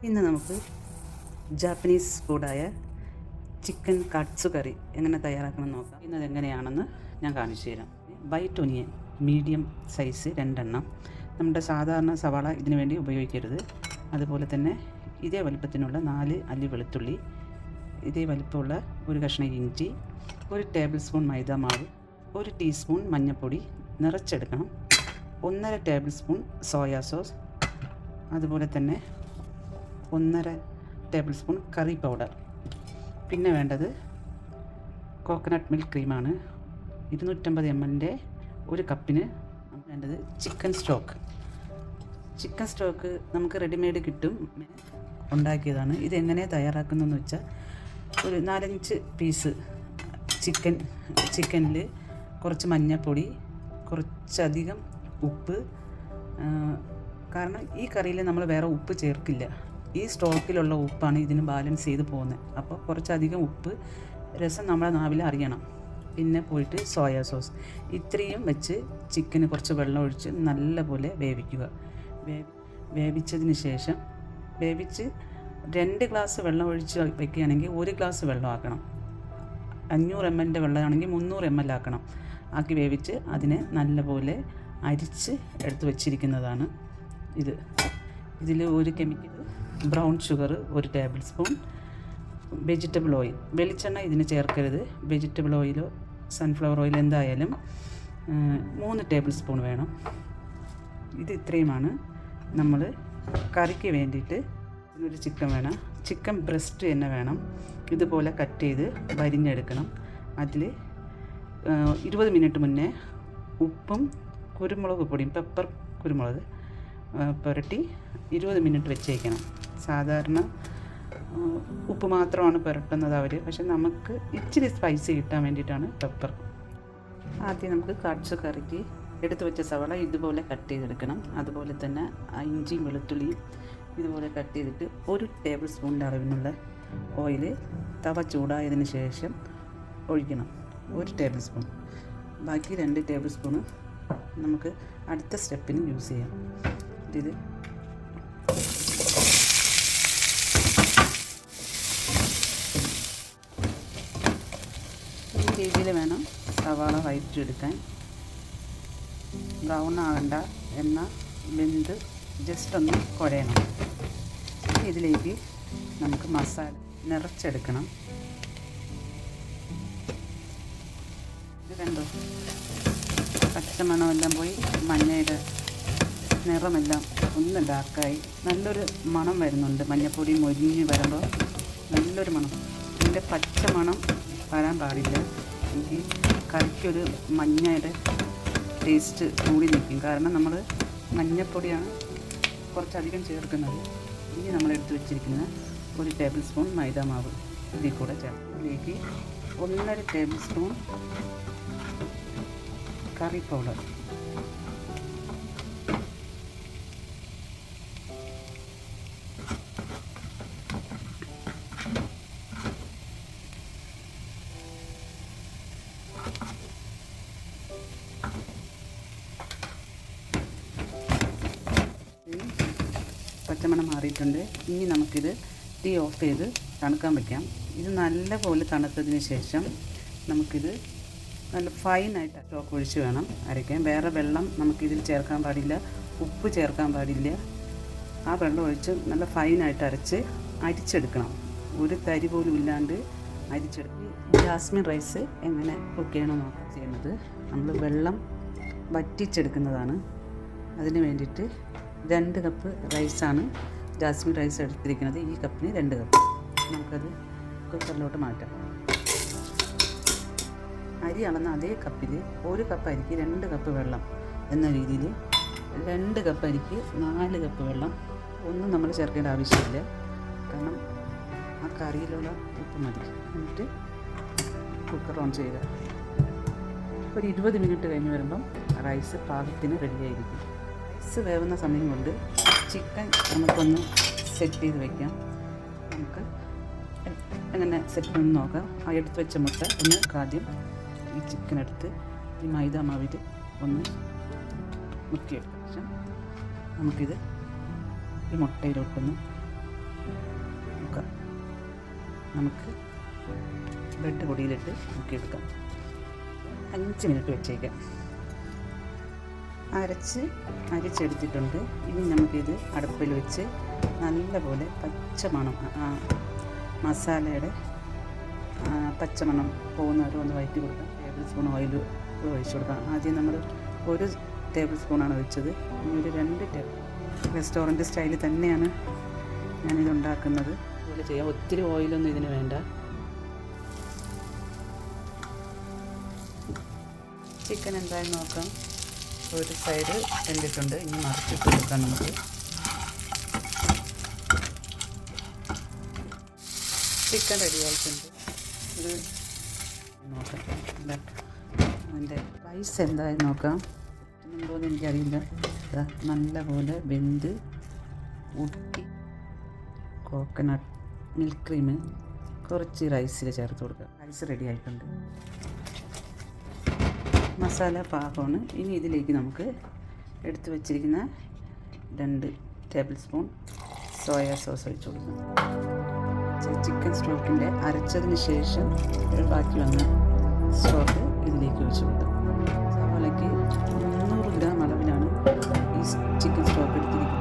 ഇന്ന് നമുക്ക് Japanese ഫുഡായ chicken കട്ട്സു കറി എങ്ങനെ തയ്യാറാക്കണം നോക്കാം. ഇന്നത് എങ്ങനെയാണെന്ന് ഞാൻ കാണിച്ചു തരാം. വൈറ്റ് ഒനിയൻ മീഡിയം സൈസ് 2 എണ്ണം. നമ്മുടെ സാധാരണ സവാള ഇതിനു വേണ്ടി ഉപയോഗിക്കരുത്. അതുപോലെ തന്നെ ഇതേ വലുപ്പത്തിനുള്ള 4 അല്ലി വെളുത്തുള്ളി, ഇതേ വലുപ്പമുള്ള ഒരു കഷ്ണം ഇഞ്ചി, 1 ടേബിൾ സ്പൂൺ മൈദ മാവ്, 1 ടീസ്പൂൺ മഞ്ഞൾപ്പൊടി നിറച്ചെടുക്കണം, 1.5 ടേബിൾ സ്പൂൺ സോയാ സോസ്, അതുപോലെ തന്നെ 1.5 ടേബിൾ സ്പൂൺ കറി പൗഡർ. പിന്നെ വേണ്ടത് കോക്കനട്ട് മിൽക്ക് ക്രീമാണ്. 250 ml ഒരു കപ്പിന് വേണ്ടത് ചിക്കൻ സ്റ്റോക്ക്. ചിക്കൻ സ്റ്റോക്ക് നമുക്ക് റെഡിമെയ്ഡ് കിട്ടും, ഉണ്ടാക്കിയതാണ്. ഇതെങ്ങനെ തയ്യാറാക്കുന്നതെന്ന് വെച്ചാൽ ഒരു 4-5 പീസ് ചിക്കനിൽ കുറച്ച് മഞ്ഞൾപ്പൊടി, കുറച്ചധികം ഉപ്പ്, കാരണം ഈ കറിയിൽ നമ്മൾ വേറെ ഉപ്പ് ചേർക്കില്ല. ഈ സ്റ്റോക്കിലുള്ള ഉപ്പാണ് ഇതിന് ബാലൻസ് ചെയ്ത് പോകുന്നത്. അപ്പോൾ കുറച്ചധികം ഉപ്പ്, രസം നമ്മുടെ നാവിൽ അറിയണം. പിന്നെ പോയിട്ട് സോയാ സോസ്, ഇത്രയും വെച്ച് ചിക്കന് കുറച്ച് വെള്ളം ഒഴിച്ച് നല്ലപോലെ വേവിക്കുക. വേവിച്ചതിന് ശേഷം 2 ഗ്ലാസ് വെള്ളം ഒഴിച്ച് വയ്ക്കുകയാണെങ്കിൽ 1 ഗ്ലാസ് വെള്ളം ആക്കണം. 500 ml വെള്ളമാണെങ്കിൽ 300 ml ആക്കണം. ആക്കി വേവിച്ച് അതിനെ നല്ലപോലെ അരിച്ച് എടുത്ത് വച്ചിരിക്കുന്നതാണ് ഇതിൽ ഒരു chemical brown sugar 1 table spoon, vegetable oil, വെളിച്ചെണ്ണ ഇതിന് ചേർക്കരുത്. വെജിറ്റബിൾ ഓയിലോ സൺഫ്ലവർ ഓയിൽ എന്തായാലും 3 ടേബിൾ സ്പൂൺ വേണം. ഇത്രയുമാണ് നമ്മൾ കറിക്ക് വേണ്ടിയിട്ട്. ഒരു ചിക്കൻ വേണം, ചിക്കൻ ബ്രസ്റ്റ് തന്നെ വേണം. ഇതുപോലെ കട്ട് ചെയ്ത് വരിഞ്ഞെടുക്കണം. അതിൽ 20 മിനിറ്റ് മുന്നേ ഉപ്പും കുരുമുളക് പൊടിയും, പെപ്പർ കുരുമുളക് പുരട്ടി 20 മിനിറ്റ് വെച്ചേക്കണം. സാധാരണ ഉപ്പ് മാത്രമാണ് പുരട്ടുന്നത് അവർ, പക്ഷെ നമുക്ക് ഇച്ചിരി സ്പൈസി കിട്ടാൻ വേണ്ടിയിട്ടാണ് പെപ്പർ. ആദ്യം നമുക്ക് കട്ട്സു കറിക്ക് എടുത്തു വെച്ച സവാള ഇതുപോലെ കട്ട് ചെയ്തെടുക്കണം. അതുപോലെ തന്നെ ഇഞ്ചിയും വെളുത്തുള്ളിയും ഇതുപോലെ കട്ട് ചെയ്തിട്ട് 1 ടേബിൾ സ്പൂണിൻ്റെ അളവിനുള്ള ഓയിൽ തവ ചൂടായതിന് ശേഷം ഒഴിക്കണം. 1 ടേബിൾ സ്പൂൺ. ബാക്കി 2 ടേബിൾ സ്പൂണ് നമുക്ക് അടുത്ത സ്റ്റെപ്പിന് യൂസ് ചെയ്യാം. ഇത് ഈ രീതിയിൽ വേണം സവാള വഴറ്റിയെടുക്കാൻ. ബ്രൗൺ ആകണ്ട, എന്നാൽ വെന്ത് ജസ്റ്റ് ഒന്ന് കുഴയണം. ഇതിലേക്ക് നമുക്ക് മസാല നിറച്ചെടുക്കണം. ഇത് കണ്ടോ, പച്ചമണമെല്ലാം പോയി മഞ്ഞയുടെ നിറമെല്ലാം ഒന്ന് ഡാർക്കായി നല്ലൊരു മണം വരുന്നുണ്ട്. മഞ്ഞൾപ്പൊടി മൊരിഞ്ഞ് വരുമ്പോൾ നല്ലൊരു മണം. ഇതിൻ്റെ പച്ച മണം വരാൻ പാടില്ല. എനിക്ക് കറിക്കൊരു മഞ്ഞയുടെ ടേസ്റ്റ് കൂടി നിൽക്കും, കാരണം നമ്മൾ മഞ്ഞൾപ്പൊടിയാണ് കുറച്ചധികം ചേർക്കുന്നത്. ഇനി നമ്മൾ എടുത്ത് വെച്ചിരിക്കുന്ന 1 ടേബിൾ സ്പൂൺ മൈദ മാവ് ഇതിൽ കൂടെ ചേർക്കും. ഇതിലേക്ക് 1.5 ടേബിൾ സ്പൂൺ കറി പൗഡർ, പച്ചമണം മാറിയിട്ടുണ്ട്. ഇനി നമുക്കിത് തീ ഓഫ് ചെയ്ത് തണുക്കാൻ വയ്ക്കാം. ഇത് നല്ലപോലെ തണുത്തതിന് ശേഷം നമുക്കിത് നല്ല ഫൈനായിട്ട് സ്റ്റോക്ക് ഒഴിച്ച് വേണം അരയ്ക്കാൻ. വേറെ വെള്ളം നമുക്കിതിൽ ചേർക്കാൻ പാടില്ല, ഉപ്പ് ചേർക്കാൻ പാടില്ല. ആ വെള്ളം ഒഴിച്ച് നല്ല ഫൈനായിട്ട് അരിച്ചെടുക്കണം. ഒരു തരി പോലും ഇല്ലാണ്ട് അരിച്ചെടുക്കും. ജാസ്മിൻ റൈസ് എങ്ങനെ കുക്ക് ചെയ്യണമെന്ന് നോക്കാം. ചെയ്യുന്നത് നമ്മൾ വെള്ളം വറ്റിച്ചെടുക്കുന്നതാണ്. അതിന് വേണ്ടിയിട്ട് 2 കപ്പ് റൈസാണ് ജാസ്മിൻ റൈസ് എടുത്തിരിക്കുന്നത്. ഈ കപ്പിന് 2 കപ്പ്. നമുക്കത് കുക്കറിലോട്ട് മാറ്റാം. അരി അളന്ന അതേ കപ്പിൽ 1 കപ്പ് അരിക്ക് 2 കപ്പ് വെള്ളം എന്ന രീതിയിൽ 2 കപ്പ് അരിക്ക് 4 കപ്പ് വെള്ളം. ഒന്നും നമ്മൾ ചേർക്കേണ്ട ആവശ്യമില്ല, കാരണം ആ കറിയിലുള്ള ഉപ്പ് മതി. എന്നിട്ട് കുക്കർ ഓൺ ചെയ്യുക. ഒരു 20 മിനിറ്റ് കഴിഞ്ഞ് വരുമ്പം റൈസ് പാകത്തിന് റെഡിയായിരിക്കും. റൈസ് വേവുന്ന സമയം കൊണ്ട് ചിക്കൻ നമുക്കൊന്ന് സെറ്റ് ചെയ്ത് വയ്ക്കാം. നമുക്ക് എങ്ങനെ സെറ്റ് ചെയ്ത് നോക്കാം. ആ എടുത്ത് വെച്ച മുട്ട ഒന്ന് ആദ്യം ഈ ചിക്കൻ എടുത്ത് ഈ മൈദ മാവിൽ ഒന്ന് മുക്കിയെടുത്ത ശേഷം നമുക്കിത് ഈ മുട്ടയിലോട്ടൊന്ന് നോക്കാം. നമുക്ക് ബ്രെഡ് പൊടിയിലിട്ട് മുക്കിയെടുക്കാം. 5 മിനിറ്റ് വെച്ചേക്കാം. അരിച്ചെടുത്തിട്ടുണ്ട്. ഇനി നമുക്കിത് അടുപ്പിൽ വെച്ച് നല്ലപോലെ പച്ചമണം, മസാലയുടെ പച്ചമണം പോകുന്നവരെ ഒന്ന് വഴറ്റി കൊടുക്കാം. ടേബിൾ സ്പൂൺ ഓയിൽ ഒഴിച്ചു കൊടുക്കാം. ആദ്യം നമ്മൾ 1 ടേബിൾ സ്പൂണാണ് ഒഴിച്ചത്. ഇനി ഒരു 2 ടേബിൾ. റെസ്റ്റോറൻറ്റ് സ്റ്റൈലിൽ തന്നെയാണ് ഞാനിത് ഉണ്ടാക്കുന്നത്. അതുപോലെ ചെയ്യാം. ഒത്തിരി ഓയിലൊന്നും ഇതിന് വേണ്ട. ചിക്കൻ എന്തായാലും നോക്കാം. ഒരു സൈഡ് വെന്തിട്ടുണ്ട്. ഇനി മറിച്ചിട്ട് കൊടുക്കാം നമുക്ക്. ചിക്കൻ റെഡി ആയിട്ടുണ്ട്. ഇത് നോക്കാം. അതിൻ്റെ റൈസ് എന്തായാലും നോക്കാം. എന്തോന്ന് എനിക്കറിയില്ല. നല്ലപോലെ വെന്ത് ഉട്ടി കോക്കനട്ട് മിൽക്ക് ക്രീം കുറച്ച് റൈസിൽ ചേർത്ത് കൊടുക്കുക. റൈസ് റെഡി ആയിട്ടുണ്ട്. മസാല പാകമാണ്. ഇനി ഇതിലേക്ക് നമുക്ക് എടുത്തു വച്ചിരിക്കുന്ന 2 ടേബിൾ സ്പൂൺ സോയാ സോസ് ഒഴിച്ചു കൊടുക്കാം. ചിക്കൻ സ്റ്റോക്കിൻ്റെ അരച്ചതിന് ശേഷം ബാക്കി വന്ന സ്റ്റോക്ക് ഇതിലേക്ക് ഒഴിച്ചു കൊടുക്കാം. സവാളയ്ക്ക് 300 ഗ്രാം അളവിലാണ് ഈ ചിക്കൻ സ്റ്റോക്ക് എടുത്തിരിക്കുന്നത്.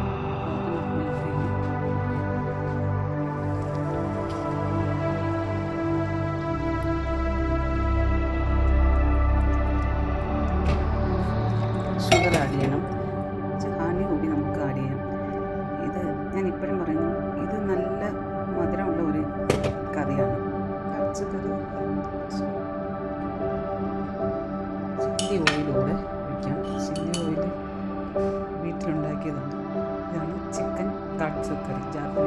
ഷുഗർ ആഡ് ചെയ്യണം. ഹണി കൂടി നമുക്ക് ആഡ് ചെയ്യാം. ഇത് ഞാൻ ഇപ്പോഴും പറയുന്നു, ഇത് നല്ല മധുരമുള്ള ഒരു കറിയാണ്. പച്ചക്കറി ചില്ലി ഓയിലൂടെ ഒഴിക്കാം. ചില്ലി ഓയിൽ വീട്ടിലുണ്ടാക്കിയതാണ്. ഇതാണ് ചിക്കൻ കാട്സു കറി. ജാപ്പനീസ്